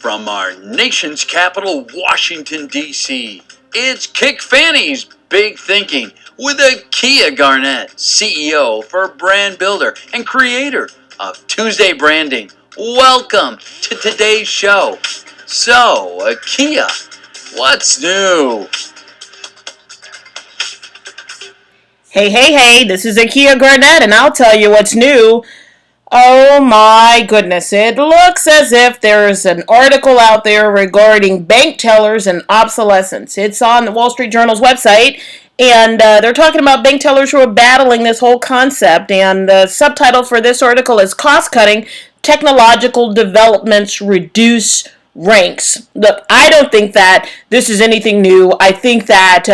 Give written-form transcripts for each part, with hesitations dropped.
From our nation's capital, Washington, D.C., it's Kickfannie's Big Thinking with Akia Garnett, CEO for Brand Builder and creator of Tuesday Branding. Welcome to today's show. So, Akia, what's new? Hey, this is Akia Garnett, and I'll tell you what's new. Oh my goodness, it looks as if there's an article out there regarding bank tellers and obsolescence. It's on the Wall Street Journal's website, and they're talking about bank tellers who are battling this whole concept, and the subtitle for this article is Cost-Cutting, Technological Developments Reduce Ranks. Look, I don't think that this is anything new. I think that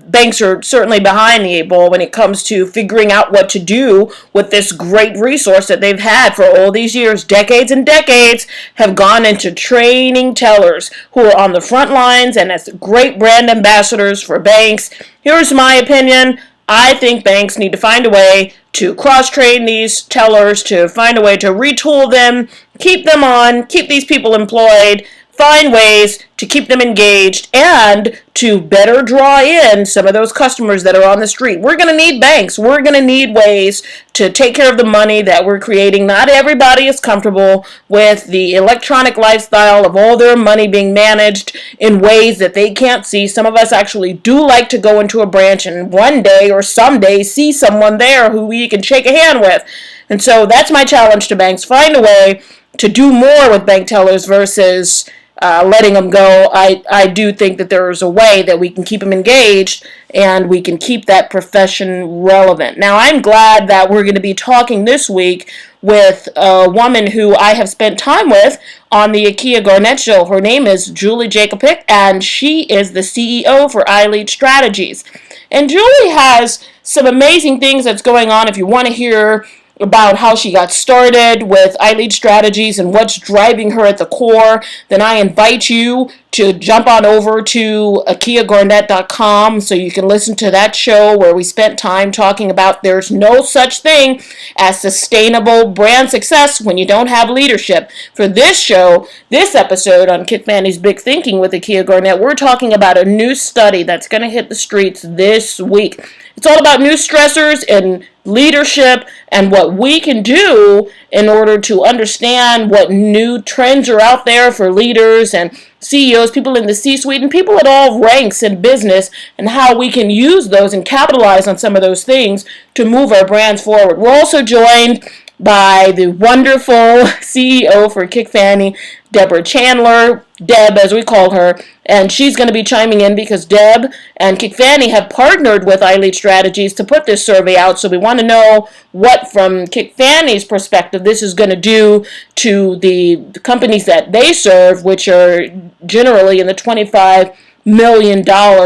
banks are certainly behind the eight ball when it comes to figuring out what to do with this great resource that they've had for all these years. Decades and decades have gone into training tellers who are on the front lines and as great brand ambassadors for banks. Here's my opinion. I think banks need to find a way to cross-train these tellers, to find a way to retool them, keep them on, keep these people employed, find ways to keep them engaged, and to better draw in some of those customers that are on the street. We're going to need banks. We're going to need ways to take care of the money that we're creating. Not everybody is comfortable with the electronic lifestyle of all their money being managed in ways that they can't see. Some of us actually do like to go into a branch and one day or someday see someone there who we can shake a hand with. And so that's my challenge to banks. Find a way to do more with bank tellers versus letting them go. I do think that there is a way that we can keep them engaged and we can keep that profession relevant. Now, I'm glad that we're going to be talking this week with a woman who I have spent time with on the Akia Garnett Show. Her name is Julie Jakopic, and she is the CEO for iLead Strategies. And Julie has some amazing things that's going on. If you want to hear about how she got started with iLead Strategies and what's driving her at the core, then I invite you to jump on over to Jakopic.com so you can listen to that show where we spent time talking about there's no such thing as sustainable brand success when you don't have leadership. For this show, this episode on Kickfannie's Big Thinking with Akia Garnett, we're talking about a new study that's going to hit the streets this week. It's all about new stressors and leadership and what we can do in order to understand what new trends are out there for leaders and CEOs, people in the C-suite, and people at all ranks in business, and how we can use those and capitalize on some of those things to move our brands forward. We're also joined by the wonderful CEO for Kickfannie, Deborah Chandler, Deb as we call her, and she's going to be chiming in because Deb and Kickfannie have partnered with iLead Strategies to put this survey out, so we want to know what, from Kickfannie's perspective, this is going to do to the companies that they serve, which are generally in the $25 million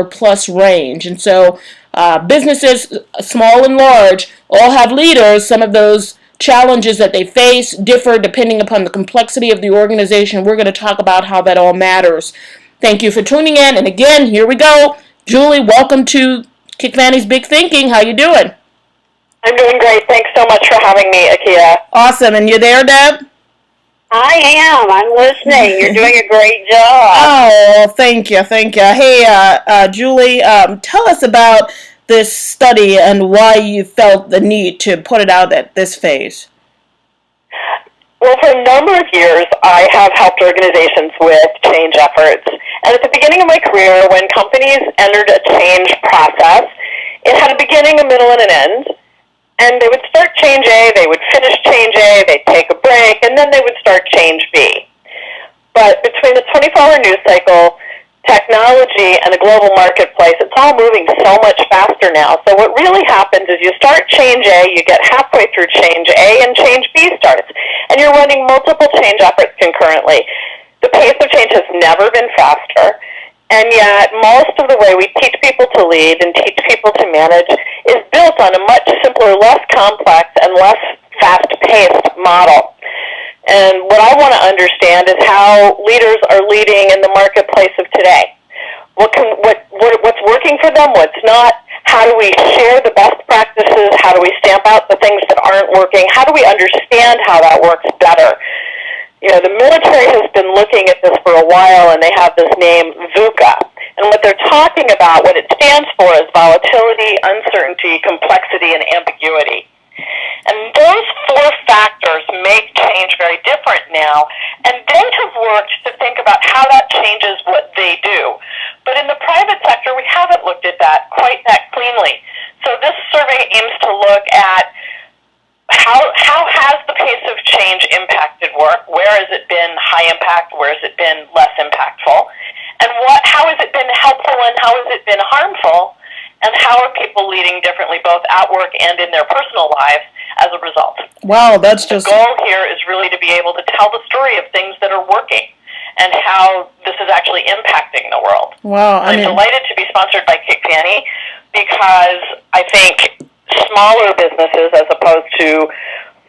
plus range. And so businesses, small and large, all have leaders. Some of those challenges that they face differ depending upon the complexity of the organization. We're going to talk about how that all matters. Thank you for tuning in. And again, here we go. Julie, welcome to Kickfannie's Big Thinking. How you doing? I'm doing great. Thanks so much for having me, Akia. Awesome. And you there, Deb? I am. I'm listening. You're doing a great job. Oh, thank you. Hey, Julie, tell us about this study and why you felt the need to put it out at this phase. Well, for a number of years, I have helped organizations with change efforts. And at the beginning of my career, when companies entered a change process, it had a beginning, a middle, and an end. And they would start change A, they would finish change A, they'd take a break, and then they would start change B. But between the 24-hour news cycle, technology, and the global marketplace, it's all moving so much faster now. So what really happens is you start change A, you get halfway through change A, and change B starts. And you're running multiple change efforts concurrently. The pace of change has never been faster. And yet, most of the way we teach people to lead and teach people to manage is built on a much simpler, less complex, and less fast-paced model. And what I want to understand is how leaders are leading in the marketplace of today. What's working for them, what's not, how do we share the best practices, how do we stamp out the things that aren't working, how do we understand how that works better. The military has been looking at this for a while, and they have this name, VUCA. And what they're talking about, what it stands for, is volatility, uncertainty, complexity, and ambiguity. And those four factors make change very different now, and they have worked to think about how that changes what they do. But in the private sector, we haven't looked at that quite that cleanly. So this survey aims to look at how has the pace of change impacted work? Where has it been high impact? Where has it been less impactful? And how has it been helpful and how has it been harmful? And how are people leading differently both at work and in their personal lives as a result? Wow, that's just... The goal here is really to be able to tell the story of things that are working and how this is actually impacting the world. Wow, I'm delighted to be sponsored by Kickfannie because I think smaller businesses as opposed to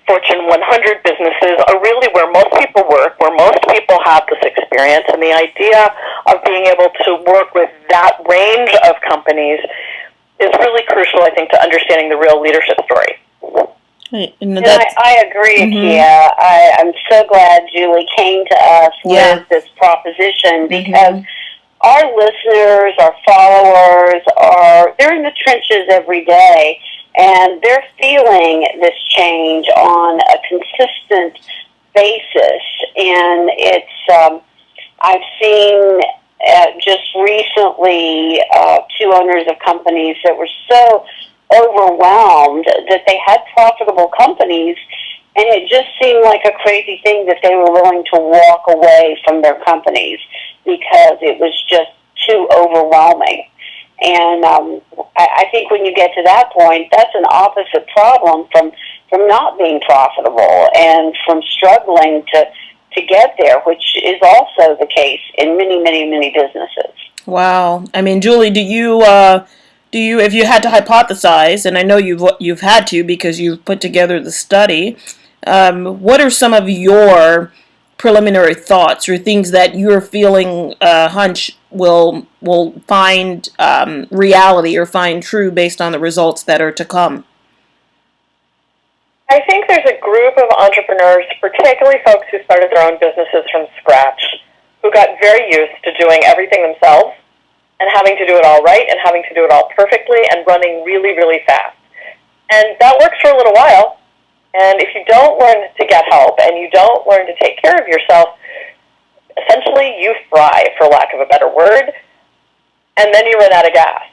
Fortune 100 businesses are really where most people work, where most people have this experience, and the idea of being able to work with that range of companies is really crucial, I think, to understanding the real leadership story. I agree, Akia. I'm so glad Julie came to us with this proposition because our listeners, our followers, they're in the trenches every day, and they're feeling this change on a consistent basis. And it's, I've seen just recently two owners of companies that were so overwhelmed that they had profitable companies, and it just seemed like a crazy thing that they were willing to walk away from their companies because it was just too overwhelming. And I think when you get to that point, that's an opposite problem from not being profitable and from struggling to get there, which is also the case in many, many, many businesses. Wow. I mean, Julie, do you, if you had to hypothesize, and I know you've had to because you've put together the study, what are some of your preliminary thoughts or things that you're feeling hunch will find reality or find true based on the results that are to come? I think there's a group of entrepreneurs, particularly folks who started their own businesses from scratch, who got very used to doing everything themselves and having to do it all right and having to do it all perfectly and running really, really fast. And that works for a little while. And if you don't learn to get help and you don't learn to take care of yourself, essentially you fry, for lack of a better word, and then you run out of gas.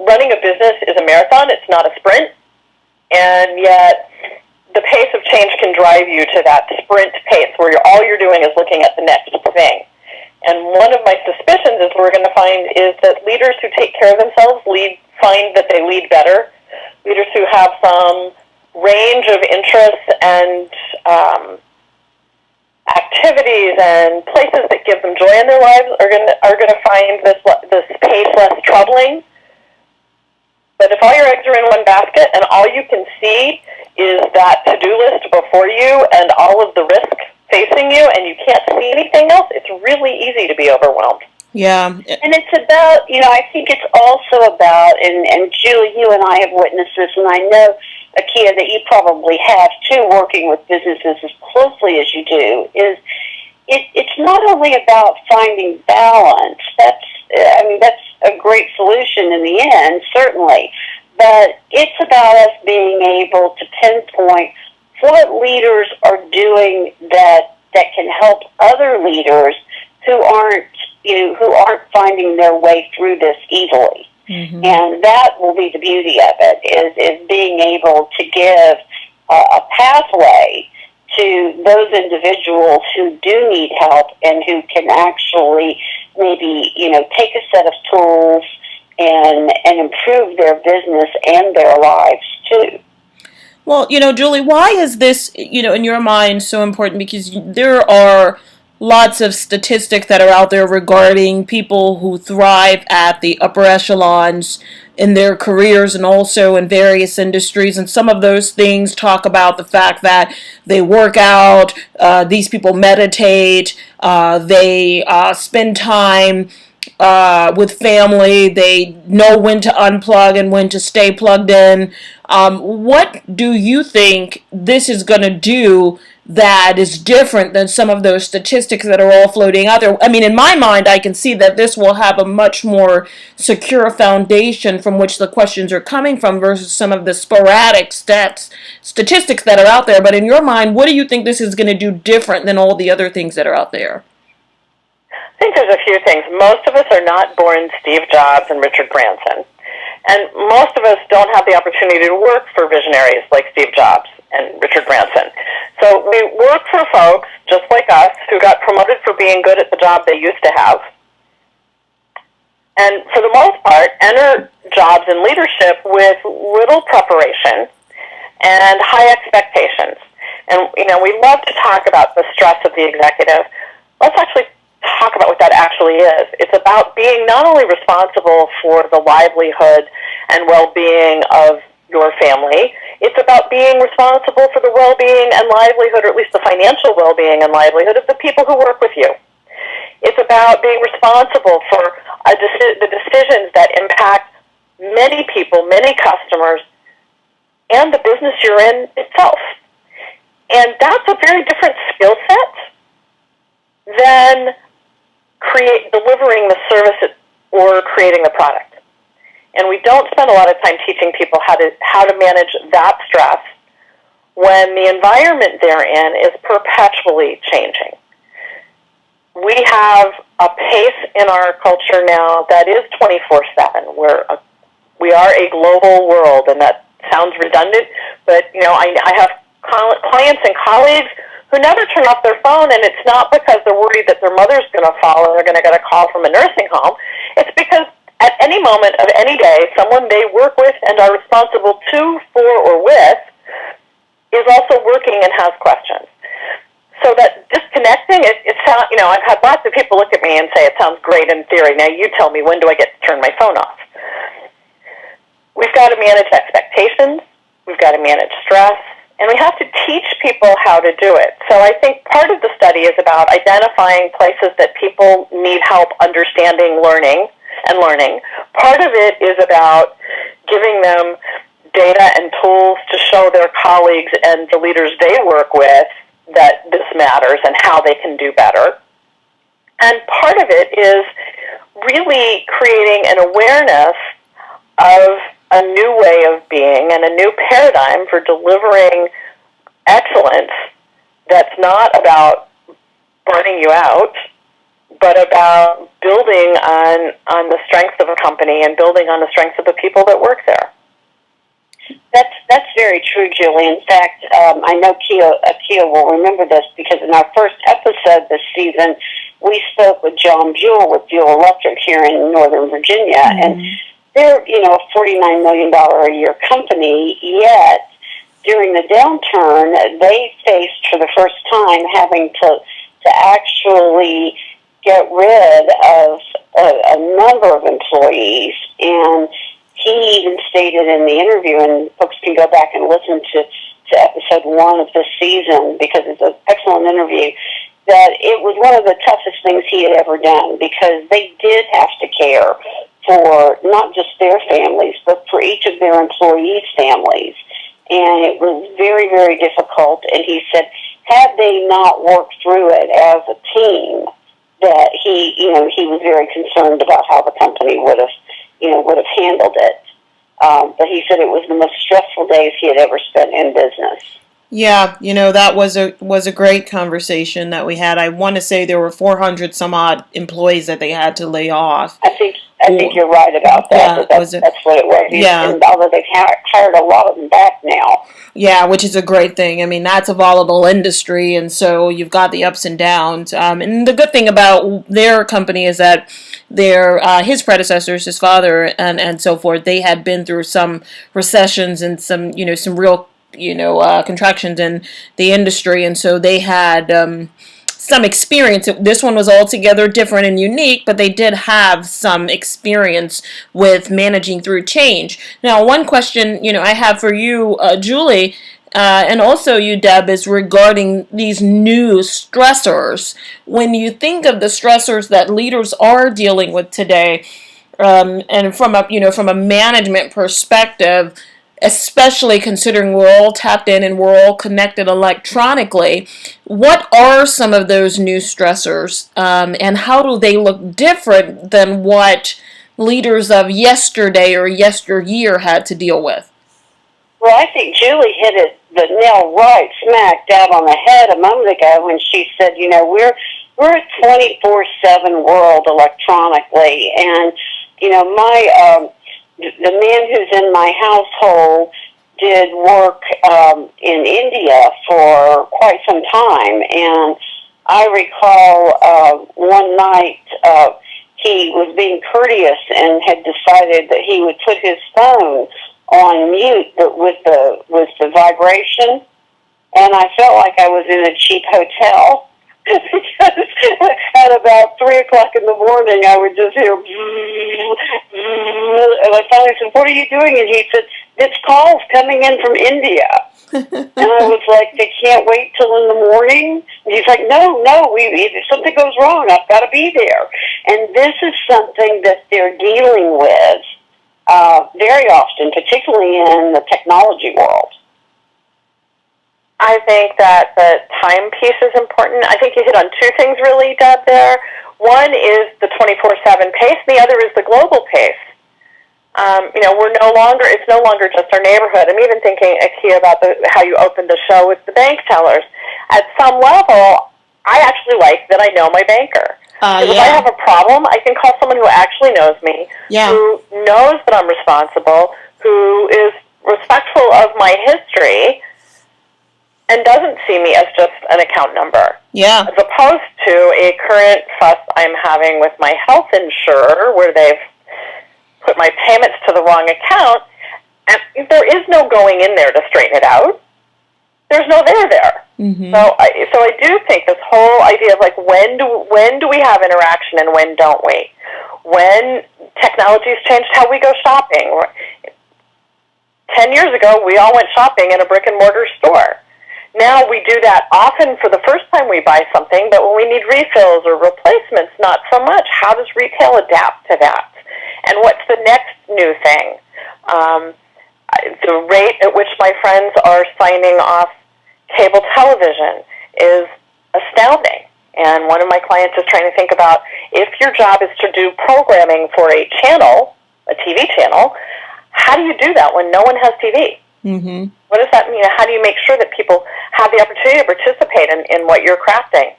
Running a business is a marathon. It's not a sprint. And yet the pace of change can drive you to that sprint pace where all you're doing is looking at the next thing. And one of my suspicions is we're going to find is that leaders who take care of themselves find that they lead better. Leaders who have some range of interests and activities and places that give them joy in their lives are going to find this pace less troubling. But if all your eggs are in one basket and all you can see is that to-do list before you and all of the risk facing you and you can't see anything else, it's really easy to be overwhelmed. Yeah. And it's about, I think it's also about, and Julie, you and I have witnessed this, and I know, Akia, that you probably have too, working with businesses as closely as you do, is it's not only about finding balance. That's a great solution in the end, certainly, but it's about us being able to pinpoint what leaders are doing that can help other leaders who aren't finding their way through this easily. Mm-hmm. And that will be the beauty of it, is being able to give a pathway to those individuals who do need help and who can actually maybe, take a set of tools and improve their business and their lives too. Well, Julie, why is this, in your mind so important? Because there are lots of statistics that are out there regarding people who thrive at the upper echelons in their careers and also in various industries. And some of those things talk about the fact that they work out, these people meditate, they spend time with family. They know when to unplug and when to stay plugged in. What do you think this is going to do that is different than some of those statistics that are all floating out there? I mean, in my mind, I can see that this will have a much more secure foundation from which the questions are coming from versus some of the sporadic statistics that are out there. But in your mind, what do you think this is going to do different than all the other things that are out there? I think there's a few things. Most of us are not born Steve Jobs and Richard Branson. And most of us don't have the opportunity to work for visionaries like Steve Jobs and Richard Branson. So we work for folks just like us who got promoted for being good at the job they used to have. And for the most part, enter jobs in leadership with little preparation and high expectations. And, we love to talk about the stress of the executive. Let's actually talk about what that actually is. It's about being not only responsible for the livelihood and well-being of your family, it's about being responsible for the well-being and livelihood, or at least the financial well-being and livelihood of the people who work with you. It's about being responsible for the decisions that impact many people, many customers, and the business you're in itself. And that's a very different skill set than delivering the service or creating the product. And we don't spend a lot of time teaching people how to manage that stress when the environment they're in is perpetually changing. We have a pace in our culture now that is 24/7. We are a global world, and that sounds redundant, but I have clients and colleagues who never turn off their phone, and it's not because they're worried that their mother's going to fall and they're going to get a call from a nursing home. It's because at any moment of any day, someone they work with and are responsible to, for, or with is also working and has questions. So that disconnecting, it sounds, I've had lots of people look at me and say, it sounds great in theory. Now you tell me, when do I get to turn my phone off? We've got to manage expectations. We've got to manage stress. And we have to teach people how to do it. So I think part of the study is about identifying places that people need help understanding learning. Part of it is about giving them data and tools to show their colleagues and the leaders they work with that this matters and how they can do better. And part of it is really creating an awareness of a new way of being and a new paradigm for delivering excellence that's not about burning you out, but about building on the strengths of a company and building on the strengths of the people that work there. That's very true, Julie. In fact, I know Akia will remember this because in our first episode this season, we spoke with John Buell with Buell Electric here in Northern Virginia, and they're, a $49 million a year company, yet during the downturn, they faced for the first time having to actually get rid of a number of employees. And he even stated in the interview, and folks can go back and listen to episode 1 of this season because it's an excellent interview, that it was one of the toughest things he had ever done because they did have to care for not just their families, but for each of their employees' families. And it was very, very difficult. And he said, had they not worked through it as a team, that he was very concerned about how the company would have handled it. But he said it was the most stressful days he had ever spent in business. Yeah, that was a great conversation that we had. I want to say there were 400 some odd employees that they had to lay off. I think you're right about that. That's what it was. Yeah. And although they've hired a lot of them back now. Yeah, which is a great thing. I mean, that's a volatile industry, and so you've got the ups and downs. And the good thing about their company is that his predecessors, his father, and so forth, they had been through some recessions and some real contractions in the industry, and so they had some experience. This one was altogether different and unique, but they did have some experience with managing through change. Now, one question I have for you, Julie, and also you, Deb, is regarding these new stressors. When you think of the stressors that leaders are dealing with today, and from a management perspective, especially considering we're all tapped in and we're all connected electronically, what are some of those new stressors, and how do they look different than what leaders of yesterday or yesteryear had to deal with? Well, I think Julie hit the nail right smack dab on the head a moment ago when she said, we're a 24/7 world electronically, and my the man who's in my household did work in India for quite some time, and I recall one night he was being courteous and had decided that he would put his phone on mute with the vibration, and I felt like I was in a cheap hotel. Because at about 3 o'clock in the morning, I would just hear, and I finally said, "What are you doing?" And he said, "This call's coming in from India." And I was like, "They can't wait till in the morning?" And he's like, "No, if something goes wrong, I've got to be there." And this is something that they're dealing with very often, particularly in the technology world. I think that the time piece is important. I think you hit on two things really, Deb, there. One is the 24/7 pace, and the other is the global pace. It's no longer just our neighborhood. I'm even thinking, Akia, about how you opened the show with the bank tellers. At some level, I actually like that I know my banker. Because if I have a problem, I can call someone who actually knows me, who knows that I'm responsible, who is respectful of my history, and doesn't see me as just an account number. Yeah. As opposed to a current fuss I'm having with my health insurer where they've put my payments to the wrong account, and there is no going in there to straighten it out. There's no there. Mm-hmm. So I do think this whole idea of like when do we have interaction and when don't we? When technology's changed how we go shopping. 10 years ago, we all went shopping in a brick and mortar store. Now we do that often for the first time we buy something, but when we need refills or replacements, not so much. How does retail adapt to that? And what's the next new thing? The rate at which my friends are signing off cable television is astounding. And one of my clients is trying to think about if your job is to do programming for a channel, a TV channel, how do you do that when no one has TV? Mm-hmm. What does that mean? How do you make sure that people have the opportunity to participate in what you're crafting?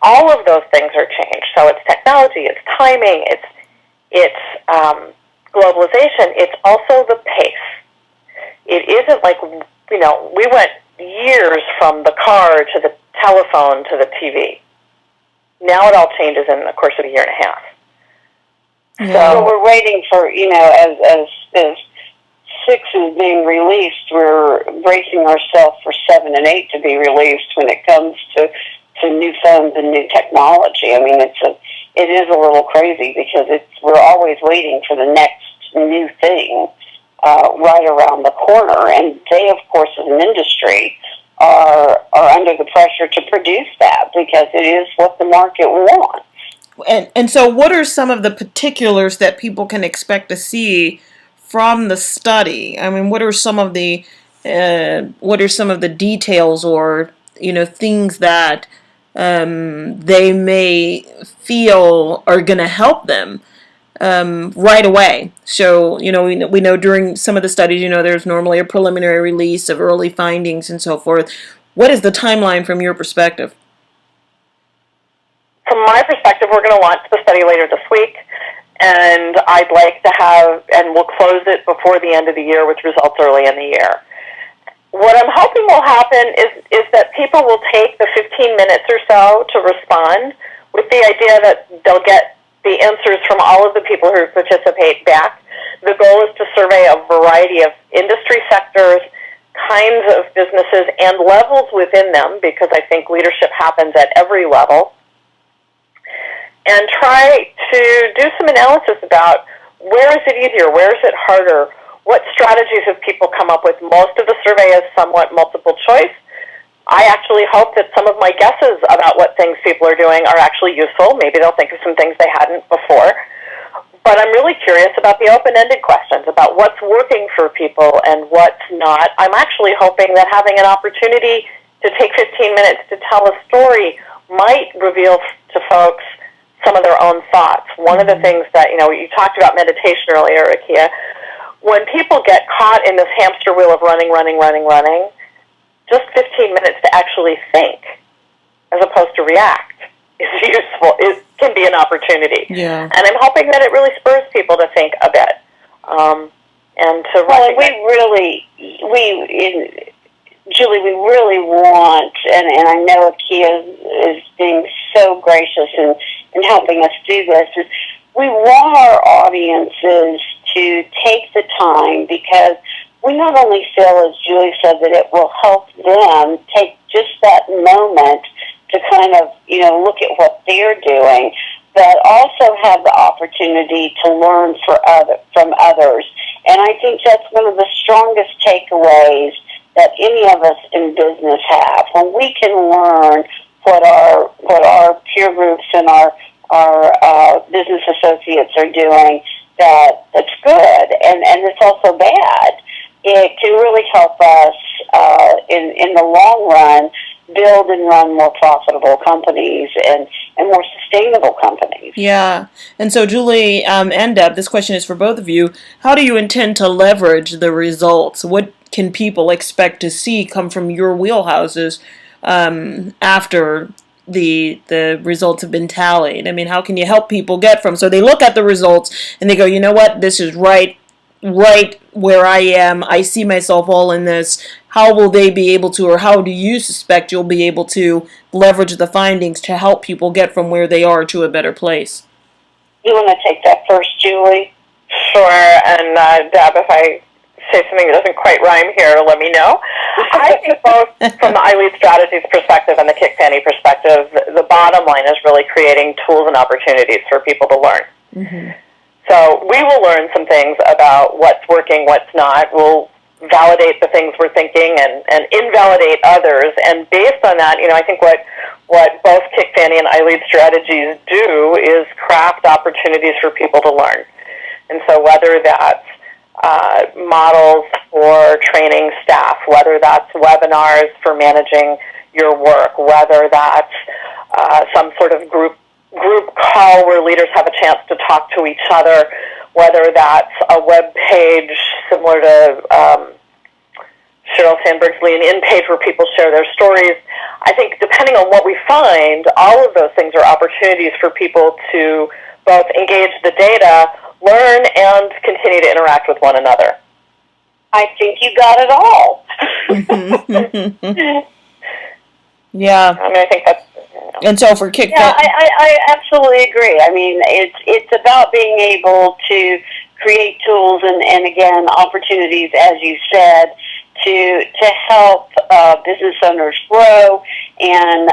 All of those things are changed. So it's technology, it's timing, it's globalization. It's also the pace. It isn't like, we went years from the car to the telephone to the TV. Now it all changes in the course of a year and a half. Yeah. So we're waiting for, as 6 is being released, we're bracing ourselves for 7 and 8 to be released when it comes to new phones and new technology. I mean, it is a little crazy because we're always waiting for the next new thing right around the corner, and they, of course, as an industry, are under the pressure to produce that because it is what the market wants. And so, what are some of the particulars that people can expect to see from the study? I mean, what are some of the details or things that they may feel are going to help them right away? So we know during some of the studies, there's normally a preliminary release of early findings and so forth. What is the timeline from your perspective? From my perspective, we're going to launch the study later this week. And I'd like to and we'll close it before the end of the year with results early in the year. What I'm hoping will happen is that people will take the 15 minutes or so to respond with the idea that they'll get the answers from all of the people who participate back. The goal is to survey a variety of industry sectors, kinds of businesses, and levels within them, because I think leadership happens at every level, and try to do some analysis about where is it easier, where is it harder, What strategies have people come up with? Most of the survey is somewhat multiple choice. I actually hope that some of my guesses about what things people are doing are actually useful. Maybe they'll think of some things they hadn't before. But I'm really curious about the open-ended questions about what's working for people and what's not. I'm actually hoping that having an opportunity to take 15 minutes to tell a story might reveal to folks some of their own thoughts. One of the things that, you talked about meditation earlier, Akia. When people get caught in this hamster wheel of running, just 15 minutes to actually think as opposed to react is useful, can be an opportunity. Yeah. And I'm hoping that it really spurs people to think a bit. And to Julie, we really want, and I know Akia is being so gracious in helping us do this, is we want our audiences to take the time, because we not only feel, as Julie said, that it will help them take just that moment to kind of, look at what they're doing, but also have the opportunity to learn from others. And I think that's one of the strongest takeaways that any of us in business have. When we can learn what our peer groups and our business associates are doing, that's good, and it's also bad. It can really help us in the long run build and run more profitable companies and more sustainable companies. Yeah. And so, Julie and Deb, this question is for both of you. How do you intend to leverage the results? What can people expect to see come from your wheelhouses after the results have been tallied? I mean, how can you help people get from, so they look at the results and they go, you know what, this is right where I am. I see myself all in this. How will they be able to, or how do you suspect you'll be able to leverage the findings to help people get from where they are to a better place? You want to take that first, Julie? Sure. And Deb, if I say something that doesn't quite rhyme here, let me know. I think both from the iLead Strategies perspective and the Kickfannie perspective, the bottom line is really creating tools and opportunities for people to learn. Mm-hmm. So we will learn some things about what's working, what's not. We'll validate the things we're thinking and invalidate others. And based on that, I think what both Kickfannie and iLead Strategies do is craft opportunities for people to learn. And so whether that's models for training staff, whether that's webinars for managing your work, whether that's some sort of group call where leaders have a chance to talk to each other, whether that's a web page similar to Sheryl Sandberg's Lean In page where people share their stories. I think depending on what we find, all of those things are opportunities for people to both engage the data, learn, and continue to interact with one another. I think you got it all. Yeah. I mean, I think that's... And so for Kickfannie... Yeah, I absolutely agree. I mean, it's about being able to create tools and again, opportunities, as you said, to help business owners grow and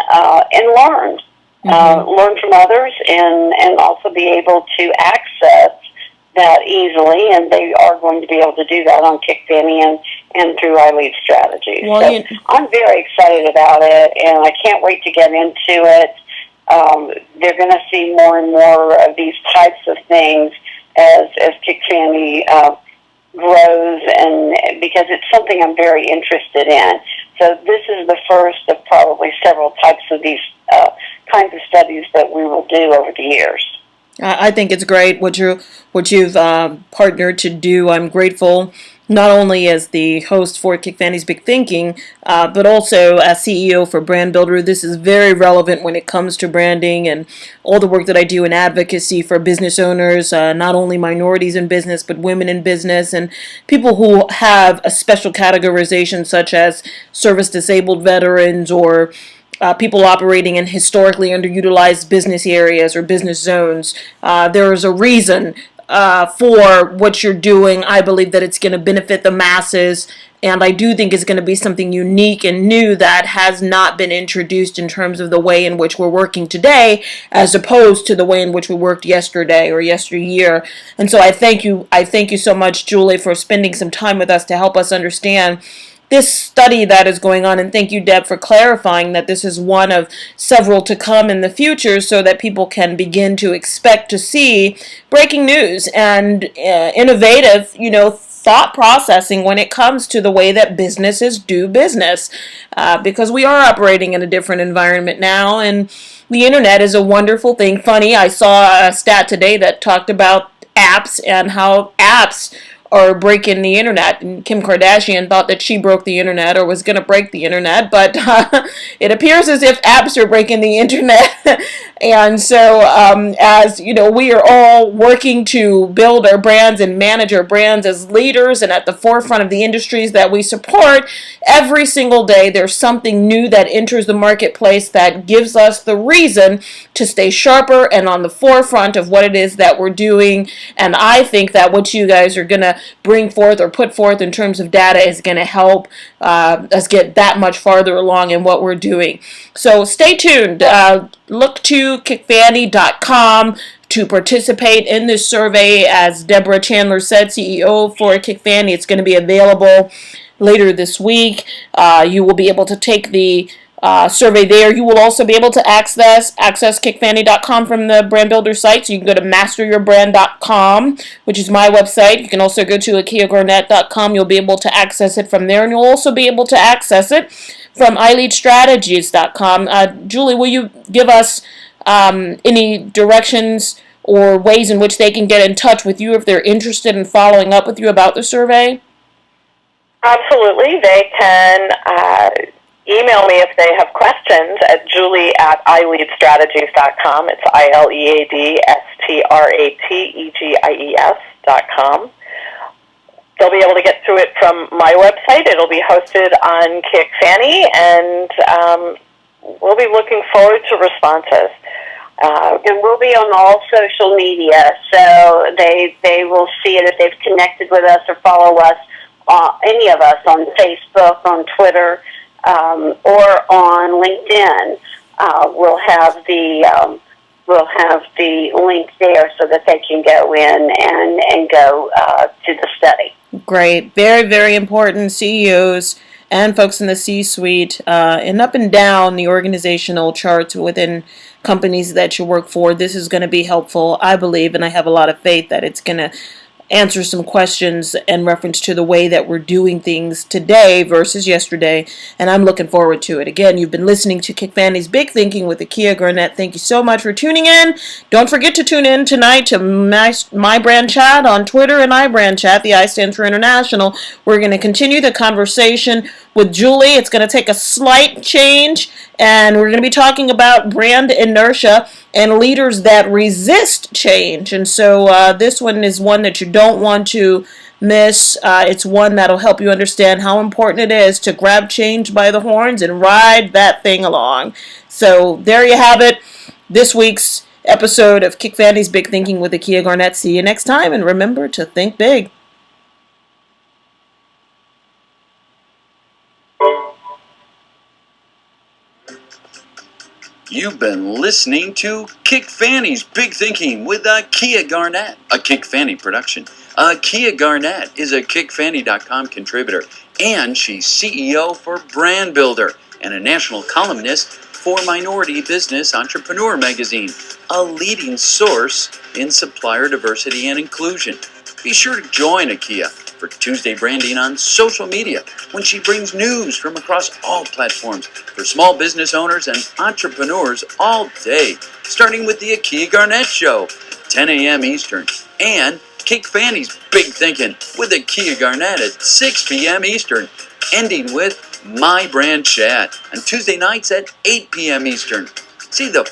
learn. Learn from others and also be able to access that easily, and they are going to be able to do that on Kickfannie and through iLead Strategies. Well, so I'm very excited about it, and I can't wait to get into it. They're going to see more and more of these types of things as Kickfannie grows, and because it's something I'm very interested in. So this is the first of probably several types of these kinds of studies that we will do over the years. I think it's great what you've partnered to do. I'm grateful not only as the host for Kickfannie's Big Thinking, but also as CEO for Brand Builder. This is very relevant when it comes to branding and all the work that I do in advocacy for business owners, not only minorities in business, but women in business and people who have a special categorization such as service-disabled veterans or people operating in historically underutilized business areas or business zones. There is a reason for what you're doing. I believe that it's going to benefit the masses, And I do think it's going to be something unique and new that has not been introduced in terms of the way in which we're working today, as opposed to the way in which we worked yesterday or yesteryear. And so I thank you so much, Julie, for spending some time with us to help us understand this study that is going on. And thank you, Deb, for clarifying that this is one of several to come in the future, so that people can begin to expect to see breaking news and innovative, thought processing when it comes to the way that businesses do business, because we are operating in a different environment now, and the internet is a wonderful thing. Funny, I saw a stat today that talked about apps and how apps are breaking the internet, and Kim Kardashian thought that she broke the internet or was going to break the internet, but it appears as if apps are breaking the internet. And so as we are all working to build our brands and manage our brands as leaders and at the forefront of the industries that we support, every single day there's something new that enters the marketplace that gives us the reason to stay sharper and on the forefront of what it is that we're doing. And I think that what you guys are going to bring forth or put forth in terms of data is going to help us get that much farther along in what we're doing. So stay tuned. Look to Kickfannie.com to participate in this survey. As Deborah Chandler said, CEO for Kickfannie, it's going to be available later this week. You will be able to take the survey there. You will also be able to access Kickfannie.com from the Brand Builder site. So you can go to masteryourbrand.com, which is my website. You can also go to AkiaGarnett.com. You'll be able to access it from there, and you'll also be able to access it from iLeadStrategies.com. Julie, will you give us any directions or ways in which they can get in touch with you if they're interested in following up with you about the survey? Absolutely. They can email me if they have questions at julie@ileadstrategies.com. It's ileadstrategies.com. They'll be able to get through it from my website. It'll be hosted on Kickfannie, and we'll be looking forward to responses. And we'll be on all social media, so they will see it if they've connected with us or follow us, any of us, on Facebook, on Twitter, or on LinkedIn. We'll have the link there so that they can go in and go to the study. Great. Very, very important. CEOs and folks in the C-suite and up and down the organizational charts within companies that you work for. This is going to be helpful, I believe, and I have a lot of faith that it's going to answer some questions in reference to the way that we're doing things today versus yesterday, and I'm looking forward to it. Again, you've been listening to Kickfannie's Big Thinking with Akia Garnett. Thank you so much for tuning in. Don't forget to tune in tonight to My Brand Chat on Twitter and iBrand Chat. The I stands for International. We're going to continue the conversation with Julie. It's going to take a slight change, and we're going to be talking about brand inertia and leaders that resist change. And so this one is one that you don't want to miss. It's one that'll help you understand how important it is to grab change by the horns and ride that thing along. So there you have it. This week's episode of Kickfannie's Big Thinking with Akia Garnett. See you next time, and remember to think big. You've been listening to Kickfannie's Big Thinking with Akia Garnett, a Kickfannie production. Akia Garnett is a Kickfannie.com contributor, and she's CEO for Brand Builder and a national columnist for Minority Business Entrepreneur magazine, a leading source in supplier diversity and inclusion. Be sure to join Akia for Tuesday Branding on social media when she brings news from across all platforms for small business owners and entrepreneurs all day, starting with the Akia Garnett Show, 10 a.m. Eastern, and Kickfannie's Big Thinking with Akia Garnett at 6 p.m. Eastern, ending with My Brand Chat on Tuesday nights at 8 p.m. Eastern. See the